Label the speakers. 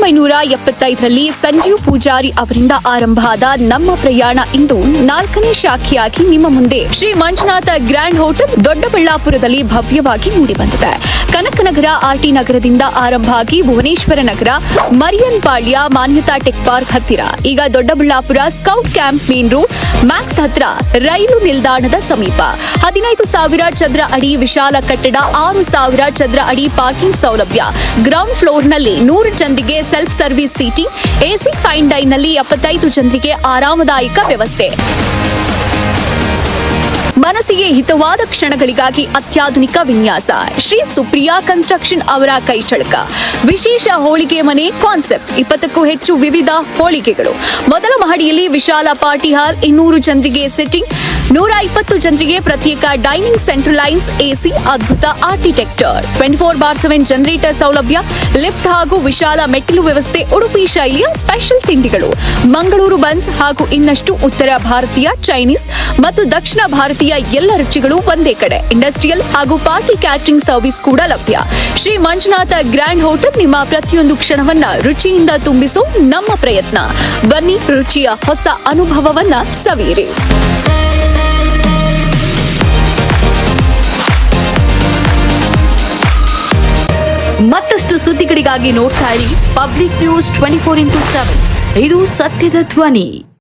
Speaker 1: 1975ರಲ್ಲಿ ಸಂಜೀವ್ ಪೂಜಾರಿ ಅವರಿಂದ ಆರಂಭ ಆದ ನಮ್ಮ ಪ್ರಯಾಣ ಇಂದು 4ನೇ ಶಾಖೆಯಾಗಿ ನಿಮ್ಮ ಮುಂದೆ ಶ್ರೀ ಮಂಜುನಾಥ ಗ್ರ್ಯಾಂಡ್ ಹೋಟೆಲ್ ದೊಡ್ಡಬಳ್ಳಾಪುರದಲ್ಲಿ ಭವ್ಯವಾಗಿ ಮೂಡಿಬಂದಿದೆ. ಕನಕನಗರ ಆರ್ಟಿ ನಗರದಿಂದ ಆರಂಭ ಆಗಿ ಭುವನೇಶ್ವರ ನಗರ, ಮರಿಯನ್ ಪಾಳ್ಯ, ಮಾನ್ಯತಾ ಟೆಕ್ ಪಾರ್ಕ್ ಹತ್ತಿರ, ಈಗ Doddaballapur scout camp main road, Max ಹತ್ರ ರೈಲು ನಿಲ್ದಾಣದ ಸಮೀಪ 15,000 ಚದರ ಅಡಿ ವಿಶಾಲ ಕಟ್ಟಡ, 6,000 ಚದರ ಅಡಿ ಪಾರ್ಕಿಂಗ್ ಸೌಲಭ್ಯ, ಗ್ರೌಂಡ್ ಫ್ಲೋರ್ನಲ್ಲಿ 100 ಜನರಿಗೆ self service seating, AC fine ಡೈನ್ನಲ್ಲಿ 75 ಜನರಿಗೆ ಆರಾಮದಾಯಕ ವ್ಯವಸ್ಥೆ. ಮನಸ್ಸಿಗೆ ಹಿತವಾದ ಕ್ಷಣಗಳಿಗಾಗಿ ಅತ್ಯಾಧುನಿಕ ವಿನ್ಯಾಸ. ಶ್ರೀ ಸುಪ್ರಿಯಾ ಕನ್ಸ್ಟ್ರಕ್ಷನ್ ಅವರ ಕೈಚಳಕ. ವಿಶೇಷ ಹೋಳಿಗೆ ಮನೆ ಕಾನ್ಸೆಪ್ಟ್. 20ಕ್ಕೂ ಹೆಚ್ಚು ವಿವಿಧ ಹೋಳಿಗೆಗಳು. ಮೊದಲ ಮಹಡಿಯಲ್ಲಿ ವಿಶಾಲ ಪಾರ್ಟಿ ಹಾಲ್, 200 ಜನರಿಗೆ ಸಿಟ್ಟಿಂಗ್, 120 ಜನರಿಗೆ ಪ್ರತ್ಯೇಕ ಡೈನಿಂಗ್, ಸೆಂಟ್ರಲೈಸ್ ಎಸಿ, ಅದ್ಭುತ ಆರ್ಕಿಟೆಕ್ಚರ್, 24/7 ಜನರೇಟರ್ ಸೌಲಭ್ಯ, ಲಿಫ್ಟ್ ಹಾಗೂ ವಿಶಾಲ ಮೆಟ್ಟಿಲು ವ್ಯವಸ್ಥೆ. ಉಡುಪಿ ಶೈಲಿಯ ಸ್ಪೆಷಲ್ ತಿಂಡಿಗಳು, ಮಂಗಳೂರು ಬನ್ಸ್ ಹಾಗೂ ಇನ್ನಷ್ಟು ಉತ್ತರ ಭಾರತೀಯ, ಚೈನೀಸ್ ಮತ್ತು ದಕ್ಷಿಣ ಭಾರತೀಯ ಎಲ್ಲ ರುಚಿಗಳು ಒಂದೇ ಕಡೆ. ಇಂಡಸ್ಟ್ರಿಯಲ್ ಹಾಗೂ ಪಾರ್ಟಿ ಕ್ಯಾಟರಿಂಗ್ ಸರ್ವಿಸ್ ಕೂಡ ಲಭ್ಯ. ಶ್ರೀ ಮಂಜುನಾಥ ಗ್ರ್ಯಾಂಡ್ ಹೋಟೆಲ್ ನಿಮ್ಮ ಪ್ರತಿಯೊಂದು ಕ್ಷಣವನ್ನ ರುಚಿಯಿಂದ ತುಂಬಿಸೋ ನಮ್ಮ ಪ್ರಯತ್ನ. ಬನ್ನಿ, ರುಚಿಯ ಹೊಸ ಅನುಭವವನ್ನ ಸವಿಯಿರಿ. ಮತ್ತಷ್ಟು ಸುದ್ದಿಗಳಿಗಾಗಿ ನೋಡ್ತಾ ಇರಿ ಪಬ್ಲಿಕ್ ನ್ಯೂಸ್ 24x7. ಇದು ಸತ್ಯದ ಧ್ವನಿ.